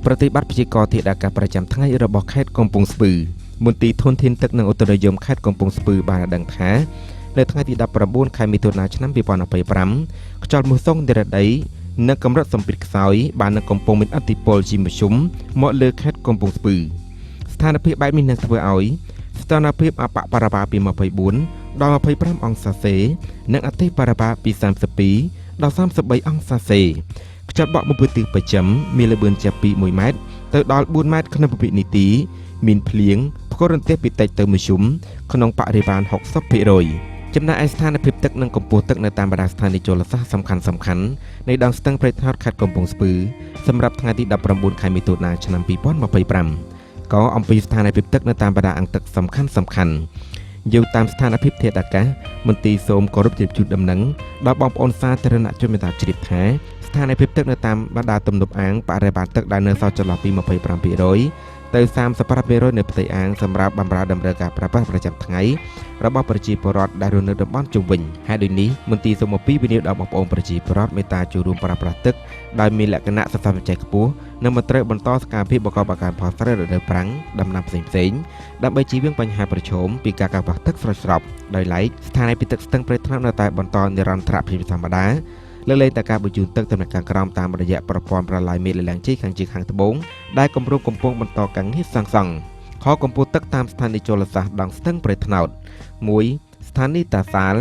ប្រតិបត្តិប្រជាកលធាតុអាកាសប្រចាំថ្ងៃរបស់ខេត្តកំពង់ស្ពឺមន្ទីរធនធានទឹកនិងឧតុនិយមខេត្តកំពង់ស្ពឺបានដឹងថានៅថ្ងៃទី19ខែមិថុនាឆ្នាំ2025ខ្យល់មូសុងនិរដីនិងកម្រិតសម្ពាធខ្សោយបាននឹងកំពុងមានឥទ្ធិពលជាមធ្យមមកលើខេត្តកំពង់ស្ពឺស្ថានភាពបែបនេះនឹងធ្វើឲ្យស្ថានភាពអបបរបាពី24ដល់25អង្សាសេនិងអតិបរបាពី32ដល់33អង្សាសេខ្យល់បក់មកពីទិសប្រចាំមានល្បឿនចាប់ពី1ម៉ែត្រទៅដល់4ម៉ែត្រក្នុងវិនាទីមានភ្លៀងផ្គររន្ទះពីតិចទៅមធ្យមក្នុងបរិមាណ 60% ចំណែកឯស្ថានភាពទឹកនិងកម្ពស់ទឹកនៅតាមបណ្ដាស្ថានីយជលសាស្ត្រសំខាន់ៗនៃដងស្ទឹងព្រៃថ្នោតខេត្តកំពង់ស្ពឺសម្រាប់ថ្ងៃទី19ខែមិថុនាឆ្នាំ2025ក៏អំពីស្ថានភាពទឹកនៅតាមបណ្ដាអង្គទឹកសំខាន់ៗយោងតាមស្ថានភាពធាតុអាកាសមន្ទីរសូមគោរពជម្រាបជូនដំណឹងដល់បងប្អូនសាធារណជនមេត្តាជ្រាបថាស្ថានភាពទឹកនៅតាមបណ្ដាទំនប់អាងបរិមាណទឹកដែលនៅសល់ចន្លោះពី 25% ទៅ 35% នៅផ្ទៃអាងសម្រាប់បម្រើតម្រូវការប្រើប្រាស់ប្រចាំថ្ងៃរបស់ប្រជាពលរដ្ឋដែលរស់នៅតំបន់ជុំវិញហើយដូចនេះមន្ទីរសូមអំពាវនាវដល់បងប្អូនប្រជាពលរដ្ឋមេត្តាចូលរួមប្រើប្រាស់ទឹកដោយមានលក្ខណៈសន្សំសំចៃខ្ពស់និងមិនត្រូវបន្តសកម្មភាពបង្កបង្កើនផលស្រូវរដូវប្រាំងដំណាំផ្សេងៗដើម្បីជៀសវាងបញ្ហាប្រឈមពីការកាកបាទទឹកស្រោចស្រពដោយឡែកស្ថានភាពទឹកស្ទឹងព្រៃថ្នោតនៅតែបន្តនិរន្តរភាពធម្មតាលើលែងតែការបញ្ជូនទឹកទៅនៅខាងក្រោមតាមរយៈប្រព័ន្ធប្រឡាយមេលលាងជ័យខាងជើងខាងត្បូងដែលគម្រោងកំពុងបន្តការងារសាងសង់ខកម្ពស់ទឹកតាមស្ថានីយជលសាស្ត្រដងស្ទឹងព្រៃថ្នោត1ស្ថានីយតាសាល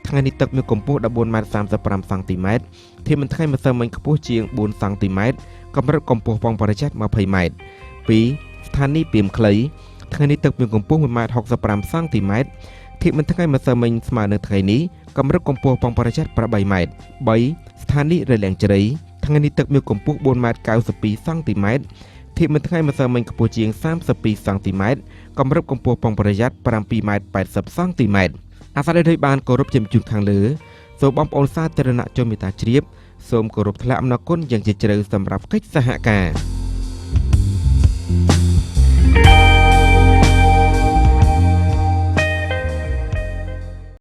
ថ្ងៃនេះទឹកមានកម្ពស់ 14.35 សង់ទីម៉ែត្រធាតុមិនថ្ងៃម្សិលមិញខ្ពស់ជាង4សង់ទីម៉ែត្រកម្រិតកម្ពស់ពងបរិច្ឆេទ20ម៉ែត្រ2ស្ថានីយពីមខ្លីថ្ងៃនេះទឹកមានកម្ពស់ 1.65 សង់ទីម៉ែត្រធាតុមិនថ្ងៃម្សិលមិញស្មើនឹងថ្ងៃនេះកម្រិតកម្ពស់ពងបរិច្ឆេទ8ម៉ែត្រ3ស្ថានីយរលាងជ្រៃថ្ងៃនេះទឹកមានកម្ពស់ 4.92 សង់ទីម៉ែត្រធាតុមិនថ្ងៃម្សិលមិញខ្ពស់ជាង32សង់ទីម៉ែត្រកម្រិតកម្ពស់ពងបរិច្ឆេទ7.80 សង់ទីម៉ែត្រអាសាដោយបានគោរពជំរាបជូនខាងលើសូមបងប្អូនសាធារណជនមេត្តាជ្រាបសូមគោរពថ្លែងអំណរគុណយ៉ាងជ្រាលជ្រៅសម្រាប់កិច្ចសហការ